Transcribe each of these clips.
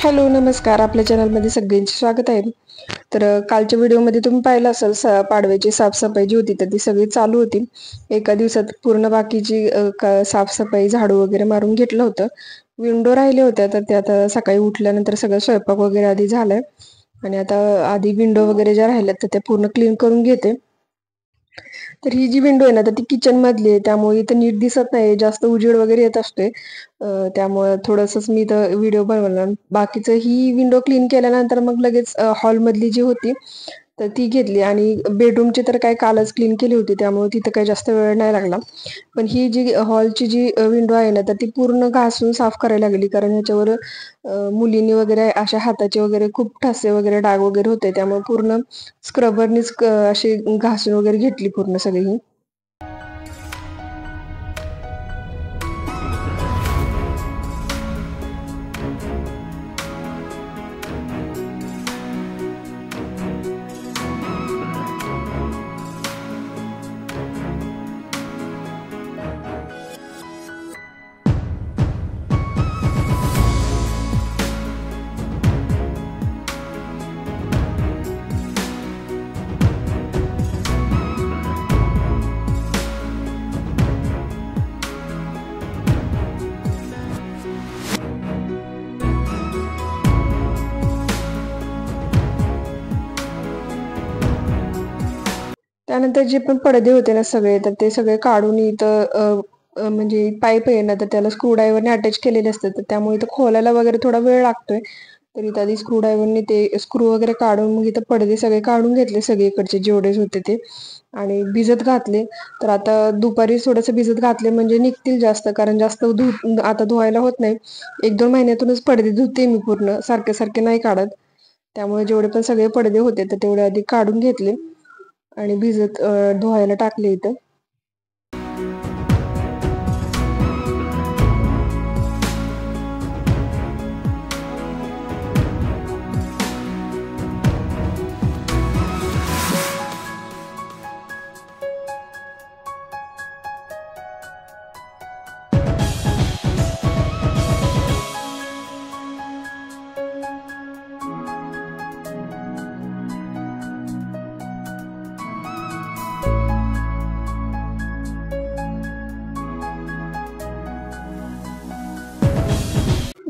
Hello नमस्कार. आपल्या चॅनलमध्ये सगळ्यांचे स्वागत आहे. तर कालच्या व्हिडिओमध्ये तुम्ही पाहिलं असेल पाडव्याची साफसफाई जी होती तर ती सगळी चालू होती. एका दिवसात पूर्ण बाकीची साफसफाई झाडू वगैरे मारून घेतलं होतं. विंडो राहिल्या होत्या तर ते आता सकाळी उठल्यानंतर सगळं स्वयंपाक वगैरे आधी झालाय आणि आता आधी विंडो वगैरे ज्या राहिल्यात तर त्या पूर्ण क्लीन करून घेते. तर ही जी विंडो आहे ना तर ती किचन मधली आहे, त्यामुळे इथं नीट दिसत नाही, जास्त उजेड वगैरे येत असते. त्यामुळे थोडंसंच मी इथं व्हिडिओ बनवला. बाकीचं ही विंडो क्लीन केल्यानंतर मग लगेच हॉल मधली जी होती तर ती घेतली आणि बेडरूमची तर काय कालच क्लीन केली होती, त्यामुळे तिथं काही जास्त वेळ नाही लागला. पण ही जी हॉलची जी विंडो आहे ना तर ती पूर्ण घासून साफ करायला लागली, कारण ह्याच्यावर मुलींनी वगैरे अशा हाताचे वगैरे खूप ठसे वगैरे डाग वगैरे होते, त्यामुळे पूर्ण स्क्रबरनीच अशी घासून वगैरे घेतली पूर्ण सगळी. त्यानंतर जे पण पडदे होते ना सगळे तर ते सगळे काढून इथं म्हणजे पाईप आहे ना तर त्याला स्क्रूड्रायव्हरने अटॅच केलेले असतात, तर त्यामुळे इथं खोलायला वगैरे थोडा वेळ लागतोय. तर इथं आधी स्क्रूड्रायव्हरने ते स्क्रू वगैरे काढून मग इथं पडदे सगळे काढून घेतले सगळीकडचे जेवढे होते ते आणि भिजत घातले. तर आता दुपारी थोडंसं भिजत घातले म्हणजे निघतील जास्त, कारण जास्त आता धुवायला होत नाही. 1-2 महिन्यातूनच पडदे धुते मी, पूर्ण सारखे सारखे नाही काढत. त्यामुळे जेवढे पण सगळे पडदे होते तर तेवढे आधी काढून घेतले आणि भिजत धुवायला टाकले इथं.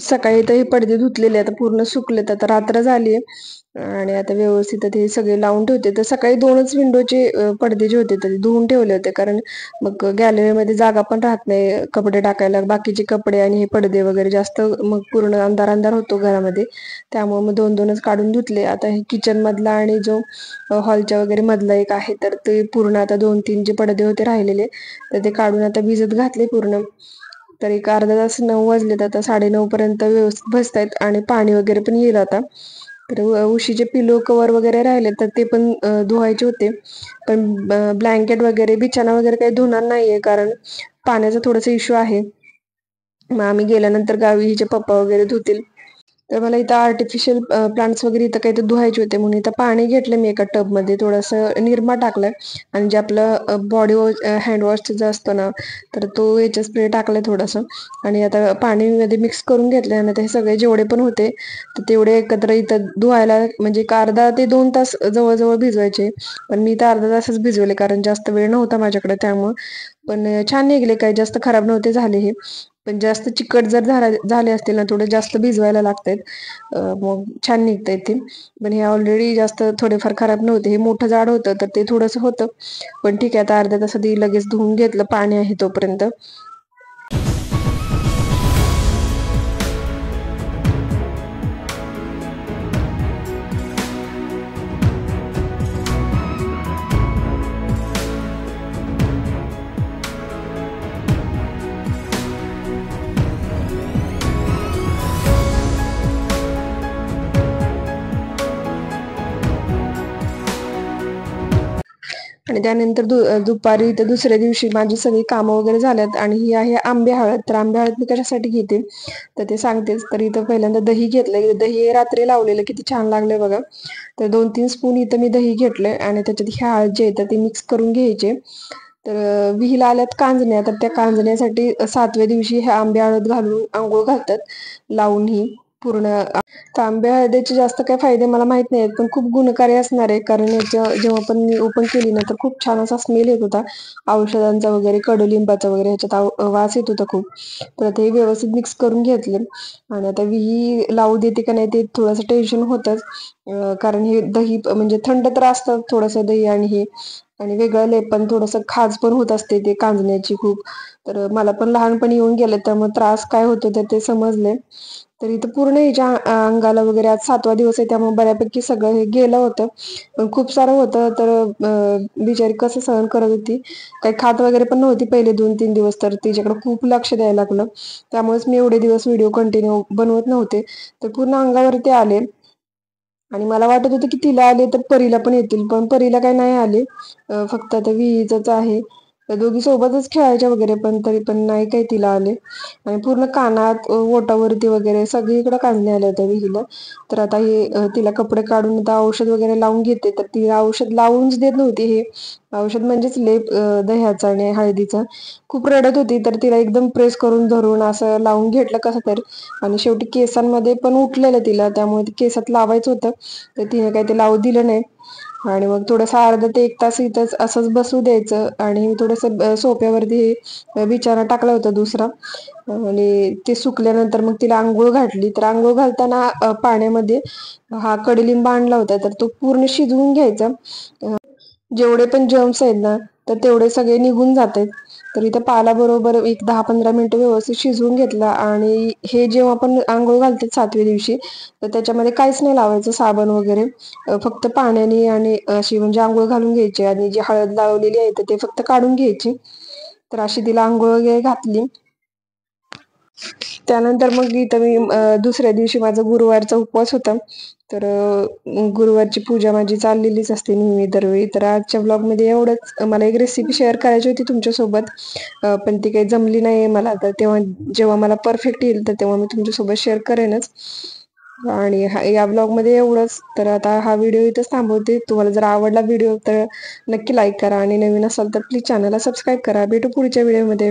सकाळी तर हे पडदे धुतलेले आता पूर्ण सुकलेत, आता रात्र झाली आणि आता व्यवस्थित ते सगळे लावून ठेवते. तर सकाळी 2च विंडोचे पडदे जे होते ते धुवून ठेवले होते, कारण मग गॅलरीमध्ये जागा पण राहत नाही कपडे टाकायला, बाकीचे कपडे आणि हे पडदे वगैरे जास्त मग पूर्ण अंधार अंधार होतो घरामध्ये, त्यामुळे मग 2-2च काढून धुतले. आता हे किचन मधला आणि जो हॉलच्या वगैरे मधला एक आहे तर ते पूर्ण आता 2-3 जे पडदे होते राहिलेले तर ते काढून आता भिजत घातले पूर्ण. तर एक अर्धा तास, 9 वाजलेत आता, 9:30 पर्यंत व्यवस्थित बसतायत आणि पाणी वगैरे पण येईल आता. तर उशीचे पिलो कवर वगैरे राहिले तर ते पण धुवायचे होते, पण ब्लँकेट वगैरे बिछाना वगैरे काही धुणार नाहीये, कारण पाण्याचा थोडासा इश्यू आहे. मग आम्ही गेल्यानंतर गावी हिचे पप्पा वगैरे धुतील. तर मला इथं आर्टिफिशियल प्लांट्स वगैरे इथं काही तर धुवायचे होते, म्हणून इथं पाणी घेतलं मी एका टबमध्ये, थोडंसं निरमा टाकलाय आणि जे आपलं बॉडी वॉश हँड जो असतो ना तर तो याचा स्प्रे टाकलाय थोडंसं आणि आता पाणीमध्ये मिक्स करून घेतले आणि ते सगळे जेवढे पण होते तर तेवढे एकत्र इथं धुवायला, म्हणजे एक अर्धा ते 2 तास जवळजवळ भिजवायचे. पण मी तर अर्धा तासच भिजवले, कारण जास्त वेळ नव्हता माझ्याकडे त्यामुळे. पण छान निघले, काही जास्त खराब नव्हते झाले हे. पण जास्त चिकट जर झाले असतील ना, थोडे जास्त भिजवायला लागतात, मग छान निघतायत ते. पण हे ऑलरेडी जास्त थोडेफार खराब नव्हते, हे मोठं झाड होतं तर ते थोडंसं होतं. पण ठीक आहे, आता अर्ध्या तासात लगेच धुवून घेतलं, पाणी आहे तोपर्यंत. आणि त्यानंतर दुपारी तर दुसऱ्या दिवशी माझी सगळी कामं वगैरे झाल्यात आणि ही आहे आंबे हळद. तर आंबे हळद मी कशासाठी घेते तर ते सांगतेच. तर इथं पहिल्यांदा दही घेतलंय, दही रात्री लावलेलं, किती छान लागलंय बघा. तर 2-3 स्पून इथं मी दही घेतलंय आणि त्याच्यात ही हळद जे आहे तर ते मिक्स करून घ्यायचे. तर विहीला आल्यात कांजण्या, तर त्या कांजण्यासाठी 7व्या दिवशी ह्या आंबे हळद घालून आंघोळ घालतात लावून ही. पूर्ण तांब्या हळदीचे जास्त काही फायदे मला माहित नाहीत, पण खूप गुणकारी असणार आहे. कारण याच्या जेव्हा पण मी ओपन केली ना तर खूप छान असा स्मेल येत होता औषधांचा वगैरे, कडुलिंबाचा वगैरे ह्याच्यात वास येत होता खूप. तर ते व्यवस्थित मिक्स करून घेतले आणि आता विही लावू देते का नाही ते थोडंसं टेन्शन होतंच. कारण हे दही म्हणजे थंड तर असतं थोडंसं दही आणि हे, आणि वेगळं लेपन थोडंसं खाज पण होत असते ते कांजण्याची खूप. तर मला पण लहानपणी येऊन गेले त्यामुळे त्रास काय होतो तर ते समजले. तर इथं पूर्ण हिच्या अंगाला वगैरे आज 7वा दिवस आहे त्यामुळे बऱ्यापैकी सगळं हे गेलं होतं. पण खूप सारं होतं तर बिचारी कसं सहन करत होती. काही खात वगैरे पण नव्हती पहिले 2-3 दिवस, तर तिच्याकडे खूप लक्ष द्यायला लागलं. त्यामुळेच मी एवढे दिवस व्हिडिओ कंटिन्यू बनवत नव्हते. तर पूर्ण अंगावरती आले आणि मला वाटत होतं की तिला आले तर परीला पण येतील, पण परीला काही नाही आले. फक्त आता विहीचंच आहे. त्या दोघी सोबतच खेळायच्या वगैरे, पण तरी पण नाही काही तिला आले. आणि पूर्ण कानात, ओठावरती वगैरे सगळीकडे कांजण्या आल्या होत्या विहीला. तर आता हे तिला कपडे काढून आता औषध वगैरे लावून घेते. तर ती औषध लावूनच देत नव्हती. हे औषध म्हणजेच लेप दह्याचा आणि हळदीचा. खूप रडत होती तर तिला एकदम प्रेस करून धरून असं लावून घेतलं कसं तरी, आणि शेवटी केसांमध्ये पण उठलेलं तिला, त्यामुळे ते केसात लावायचं होतं तर तिने काही ते लावू दिलं नाही. आणि मग थोडंसं अर्धा ते 1 तास इथंच असंच बसू द्यायचं. आणि थोडंसं सोफ्यावरती बिछाना टाकला होता दुसरा, आणि ते सुकल्यानंतर मग तिला आंघोळ घातली. तर आंघोळ घालताना पाण्यामध्ये हा कडुलिंब आणला होता तर तो पूर्ण शिजवून घ्यायचा. जेवढे पण जर्म्स आहेत ना तर तेवढे सगळे निघून जातात. तर इथं पालाबरोबर एक 10-15 मिनिटं व्यवस्थित शिजवून घेतला. आणि हे जेव्हा आपण आंघोळ घालतात 7व्या दिवशी तर त्याच्यामध्ये काहीच नाही लावायचं साबण वगैरे, फक्त पाण्याने आणि अशी म्हणजे आंघोळ घालून घ्यायची, आणि जी हळद लावलेली आहे ते फक्त काढून घ्यायची. तर अशी तिला आंघोळ वगैरे घातली. त्यानंतर मग इथं मी दुसऱ्या दिवशी माझा गुरुवारचा उपवास होता. तर गुरुवारची पूजा माझी चाललेलीच असते नेहमी दरवेळी. तर आजच्या ब्लॉगमध्ये एवढंच. मला एक रेसिपी शेअर करायची होती तुमच्यासोबत, पण ती काही जमली नाही मला. तर तेव्हा जेव्हा मला परफेक्ट येईल तर तेव्हा मी तुमच्यासोबत शेअर करेनच. आणि या ब्लॉगमध्ये एवढंच. तर आता हा व्हिडिओ इथंच थांबवते. तुम्हाला जर आवडला व्हिडिओ तर नक्की लाईक करा, आणि नवीन असाल तर प्लीज चॅनलला सबस्क्राईब करा. भेटू पुढच्या व्हिडिओमध्ये.